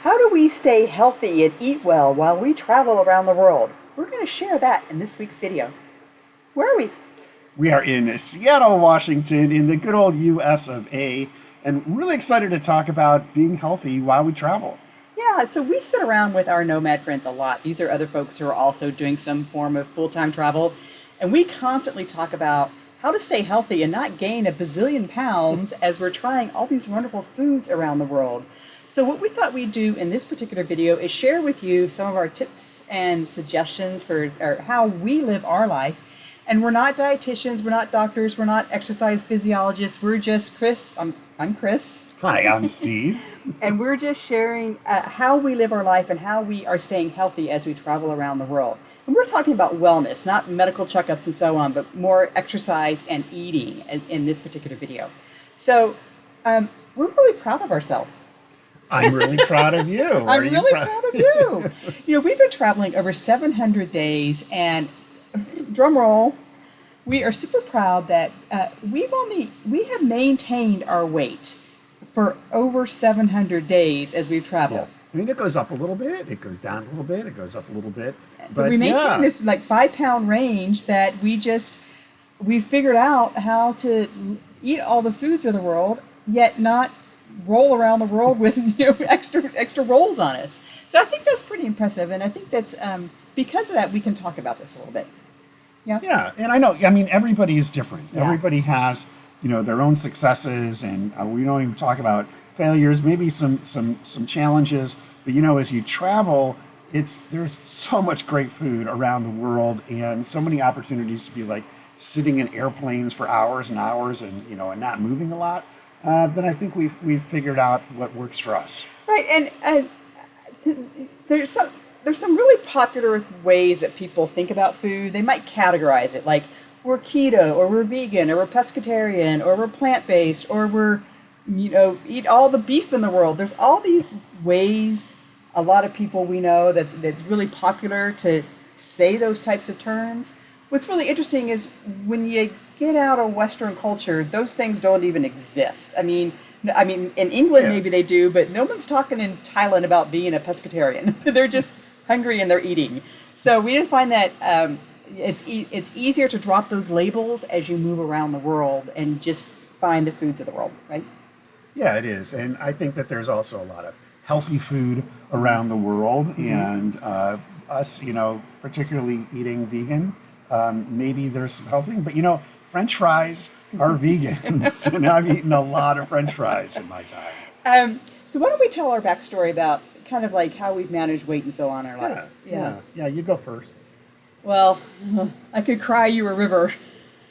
How do we stay healthy and eat well while we travel around the world? We're going to share that in this week's video. Where are we? We are in Seattle, Washington, in the good old US of A, and really excited to talk about being healthy while we travel. Yeah, so we sit around with our Nomad friends a lot. These are other folks who are also doing some form of full-time travel, and we constantly talk about how to stay healthy and not gain a bazillion pounds as we're trying all these wonderful foods around the world. So what we thought we'd do in this particular video is share with you some of our tips and suggestions for how we live our life. And we're not dietitians, we're not doctors, we're not exercise physiologists. We're just Chris. I'm Chris. Hi, I'm Steve. And we're just sharing how we live our life and how we are staying healthy as we travel around the world. And we're talking about wellness, not medical checkups and so on, but more exercise and eating in this particular video. So we're really proud of ourselves. I'm really proud of you. I'm really proud of you. You know, we've been traveling over 700 days, and drum roll, we are super proud that we have maintained our weight for over 700 days as we've traveled. Yeah. I mean, it goes up a little bit, it goes down a little bit, it goes up a little bit. But we maintain this like 5-pound range that we figured out how to eat all the foods of the world, yet not roll around the world with extra rolls on us. So I think that's pretty impressive, and I think that's because of that we can talk about this a little bit. Yeah. Yeah, and I mean, everybody is different. Yeah. Everybody has, their own successes, and we don't even talk about failures, maybe some challenges. But as you travel, there's so much great food around the world, and so many opportunities to be like sitting in airplanes for hours and hours, and and not moving a lot. Then I think we've figured out what works for us. Right, and there's some really popular ways that people think about food. They might categorize it like we're keto, or we're vegan, or we're pescatarian, or we're plant-based, or we're, eat all the beef in the world. There's all these ways, a lot of people we know that's really popular to say those types of terms. What's really interesting is when you get out of Western culture, those things don't even exist. I mean, in England maybe they do, but no one's talking in Thailand about being a pescatarian. They're just hungry and they're eating. So we just find that it's easier to drop those labels as you move around the world and just find the foods of the world, right? Yeah, it is. And I think that there's also a lot of healthy food around the world. Mm-hmm. And us, particularly eating vegan, maybe there's some healthy, but French fries are vegans. And I've eaten a lot of French fries in my time. So why don't we tell our backstory about kind of like how we've managed weight and so on in our life? Yeah, you go first. Well, I could cry you a river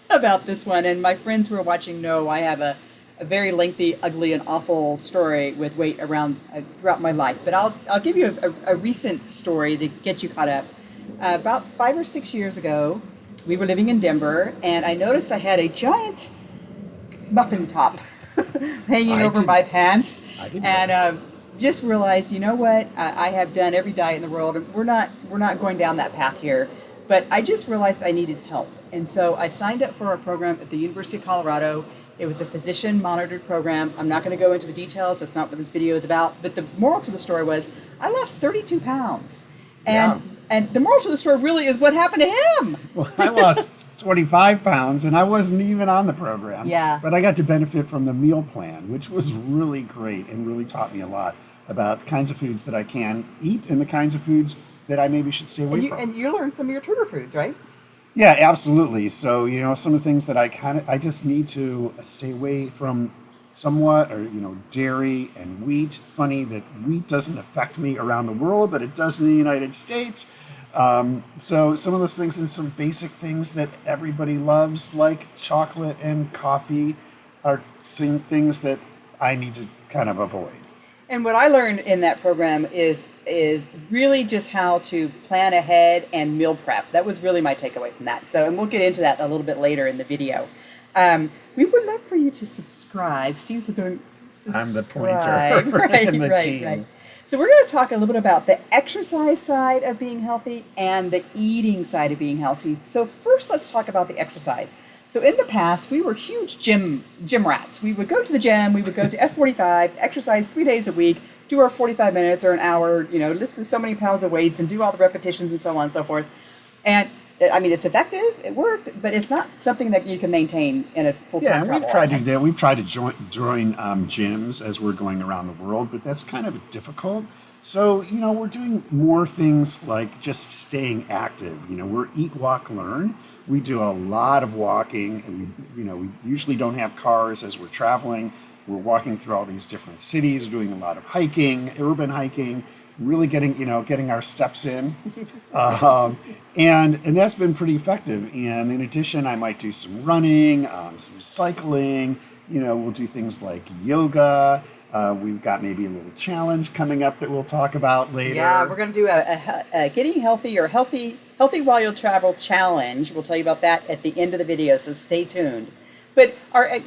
about this one, and my friends who are watching know I have a very lengthy, ugly, and awful story with weight around throughout my life. But I'll give you a recent story to get you caught up. About 5 or 6 years ago, we were living in Denver, and I noticed I had a giant muffin top hanging over my pants, and just realized, you know what? I have done every diet in the world, and we're not going down that path here. But I just realized I needed help, and so I signed up for a program at the University of Colorado. It was a physician-monitored program. I'm not going to go into the details. That's not what this video is about. But the moral to the story was I lost 32 pounds, and the moral to the story really is what happened to him. Well, I lost 25 pounds, and I wasn't even on the program. Yeah. But I got to benefit from the meal plan, which was really great and really taught me a lot about the kinds of foods that I can eat and the kinds of foods that I maybe should stay away from. And you learned some of your trigger foods, right? Yeah, absolutely. So, some of the things that I just need to stay away from somewhat are, dairy and wheat. Funny that wheat doesn't affect me around the world, but it does in the United States. So some of those things and some basic things that everybody loves, like chocolate and coffee, are things that I need to kind of avoid. And what I learned in that program is really just how to plan ahead and meal prep. That was really my takeaway from that. So, and we'll get into that a little bit later in the video. We would love for you to subscribe. Steve's the subscribe. I'm the pointer right. So we're going to talk a little bit about the exercise side of being healthy and the eating side of being healthy. So first, let's talk about the exercise. So in the past, we were huge gym rats. We would go to the gym, we would go to F45, exercise 3 days a week, do our 45 minutes or an hour, lift so many pounds of weights and do all the repetitions and so on and so forth. And I mean, it's effective, it worked, but it's not something that you can maintain in a full-time Yeah, and travel. we've tried to do that. We've tried to join gyms as we're going around the world, but that's kind of difficult. So, we're doing more things like just staying active. We're eat, walk, learn. We do a lot of walking, and we usually don't have cars as we're traveling. We're walking through all these different cities, doing a lot of hiking, urban hiking, really getting our steps in. And that's been pretty effective. And in addition, I might do some running, some cycling. We'll do things like yoga. We've got maybe a little challenge coming up that we'll talk about later. Yeah, we're going to do a getting healthy or healthy while you travel challenge. We'll tell you about that at the end of the video, so stay tuned. But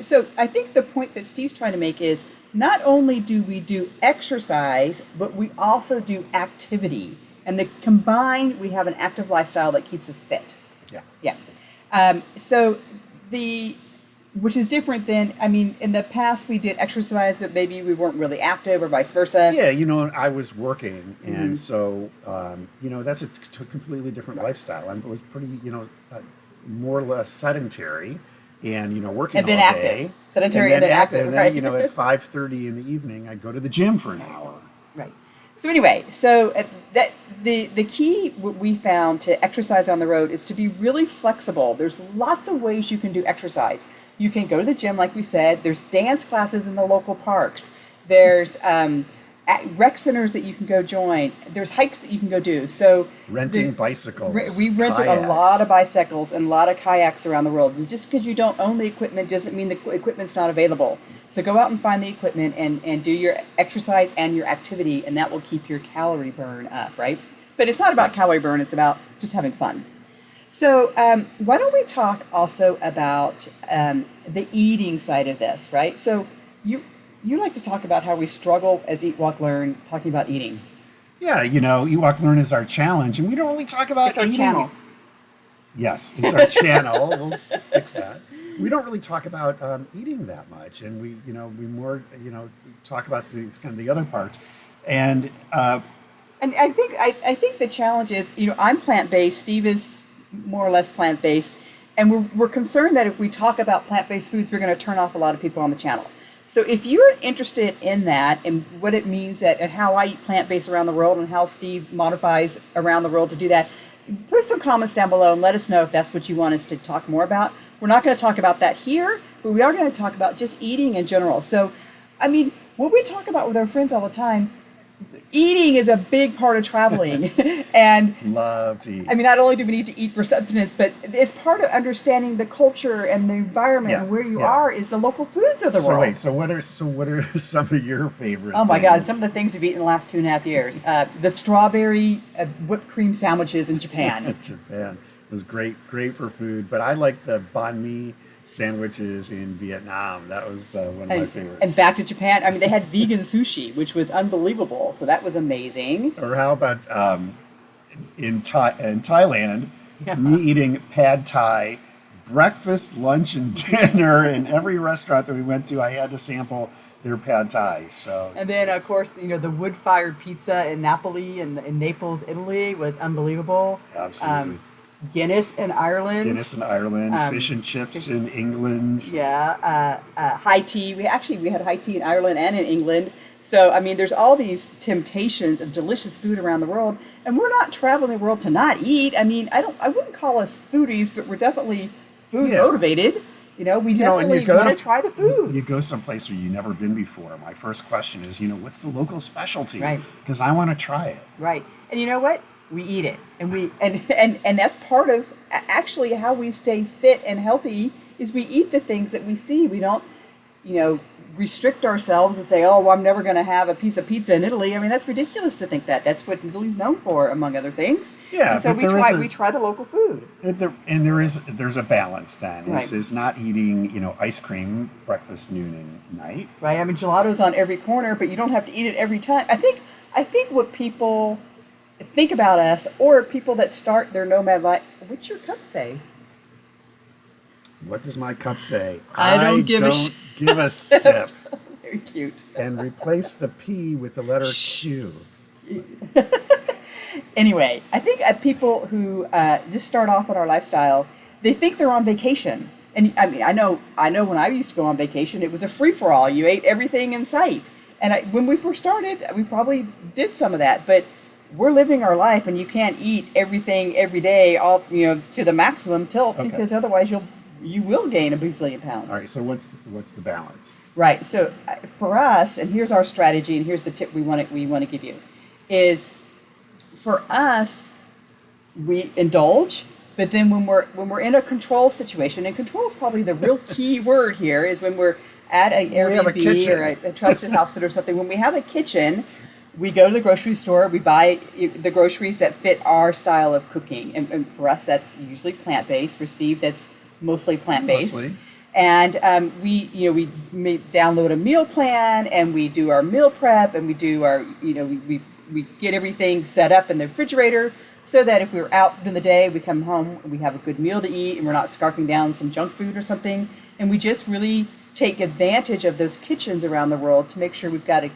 so I think the point that Steve's trying to make is not only do we do exercise, but we also do activity. And combined, we have an active lifestyle that keeps us fit. Yeah. Yeah. Which is different than, in the past we did exercise, but maybe we weren't really active or vice versa. Yeah, I was working, and so, that's a completely different lifestyle. I was pretty, more or less sedentary and, working and then all active. day. Sedentary and then active, and right? then, at 5:30 in the evening, I'd go to the gym for an hour. Right. So anyway, the key we found to exercise on the road is to be really flexible. There's lots of ways you can do exercise. You can go to the gym, like we said. There's dance classes in the local parks. There's rec centers that you can go join. There's hikes that you can go do. So renting bicycles. We rented kayaks. a lot of bicycles and a lot of kayaks around the world. Just because you don't own the equipment doesn't mean the equipment's not available. So go out and find the equipment and do your exercise and your activity, and that will keep your calorie burn up, right? But it's not about calorie burn, it's about just having fun. So why don't we talk also about the eating side of this, right? So you like to talk about how we struggle as Eat, Walk, Learn, talking about eating. Yeah, Eat, Walk, Learn is our challenge, and we don't only talk about It's our eating. channel. Yes, it's our channel. We'll fix that. We don't really talk about eating that much, and we more talk about it's kind of the other parts, and I think the challenge is I'm plant-based. Steve is more or less plant-based, and we're concerned that if we talk about plant-based foods, we're going to turn off a lot of people on the channel. So if you're interested in that and what it means and how I eat plant-based around the world and how Steve modifies around the world to do that, put some comments down below and let us know if that's what you want us to talk more about. We're not going to talk about that here, but we are going to talk about just eating in general. So, what we talk about with our friends all the time, eating is a big part of traveling. And love to eat. not only do we need to eat for subsistence, but it's part of understanding the culture and the environment and where you are is the local foods of the world. Wait, so what are some of your favorite Oh my things? God, some of the things we've eaten in the last 2.5 years. The strawberry whipped cream sandwiches in Japan. Japan was great for food, but I like the banh mi sandwiches in Vietnam. That was one of my favorites. And back to Japan, they had vegan sushi, which was unbelievable. So that was amazing. Or how about in Thailand, me eating pad thai, breakfast, lunch, and dinner in every restaurant that we went to. I had to sample their pad thai. So, and then of course, the wood-fired pizza in Napoli and in Naples, Italy was unbelievable. Absolutely. Guinness in Ireland. Fish and chips in England. Yeah, high tea. We had high tea in Ireland and in England. So there's all these temptations of delicious food around the world, and we're not traveling the world to not eat. I wouldn't call us foodies, but we're definitely food motivated. We definitely want to try the food. You go someplace where you've never been before. My first question is, what's the local specialty? Right. Because I want to try it. Right. And you know what? We eat it, and that's part of actually how we stay fit and healthy is we eat the things that we see. We don't, restrict ourselves and say, oh, well, I'm never going to have a piece of pizza in Italy. That's ridiculous to think that. That's what Italy's known for, among other things. Yeah. And so we try the local food. And there's a balance then. Right. It's not eating, ice cream breakfast, noon, and night. Right. Gelato's on every corner, but you don't have to eat it every time. I think what people think about us, or people that start their nomad life. What's your cup say? What does my cup say? I don't give a sip. Very cute. And replace the P with the letter Q. Anyway, I think people who just start off on our lifestyle, they think they're on vacation. And I mean, I know when I used to go on vacation, it was a free for all. You ate everything in sight. And when we first started, we probably did some of that. But we're living our life, and you can't eat everything every day, all to the maximum tilt, because otherwise you will gain a bazillion pounds. All right. So what's the balance? Right. So for us, and here's our strategy, and here's the tip we want to give you, is for us, we indulge, but then when we're in a control situation, and control is probably the real key word here, is when we're at an Airbnb or a trusted house or something. When we have a kitchen, we go to the grocery store, we buy the groceries that fit our style of cooking. And for us, that's usually plant-based. For Steve, that's mostly plant-based. Mostly. And we download a meal plan, and we do our meal prep, and we do our, we get everything set up in the refrigerator so that if we're out in the day, we come home, we have a good meal to eat, and we're not scarfing down some junk food or something. And we just really take advantage of those kitchens around the world to make sure we've got a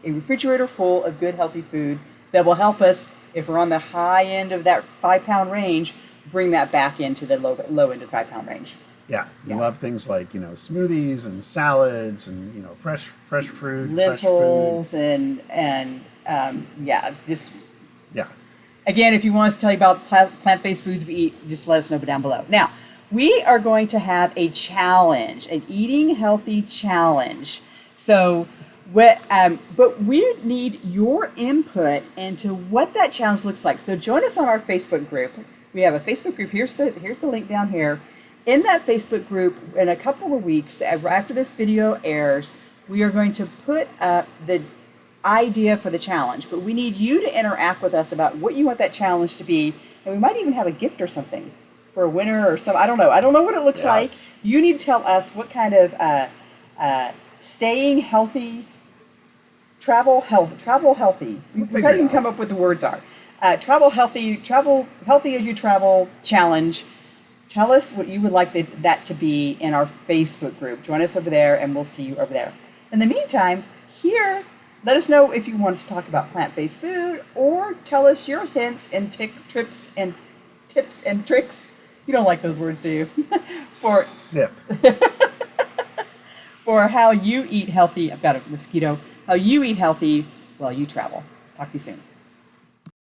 refrigerator full of good, healthy food that will help us, if we're on the high end of that 5-pound range, bring that back into the low end of 5-pound range. Yeah, we love things like smoothies and salads and fresh fruit, lentils, fresh food. and just Yeah. again, if you want us to tell you about plant-based foods we eat, just let us know down below. Now, we are going to have a challenge, an eating healthy challenge. So, but we need your input into what that challenge looks like. So join us on our Facebook group. We have a Facebook group. Here's the link down here. In that Facebook group, in a couple of weeks, after this video airs, we are going to put up the idea for the challenge. But we need you to interact with us about what you want that challenge to be. And we might even have a gift or something for a winner or some. I don't know. I don't know what it looks like. You need to tell us what kind of staying healthy, travel healthy. We can't even come up with the words are. Travel healthy as you travel challenge. Tell us what you would like that to be in our Facebook group. Join us over there, and we'll see you over there. In the meantime, here, let us know if you want us to talk about plant-based food, or tell us your hints and tips and tricks. You don't like those words, do you? For how you eat healthy. I've got a mosquito. How you eat healthy while you travel. Talk to you soon.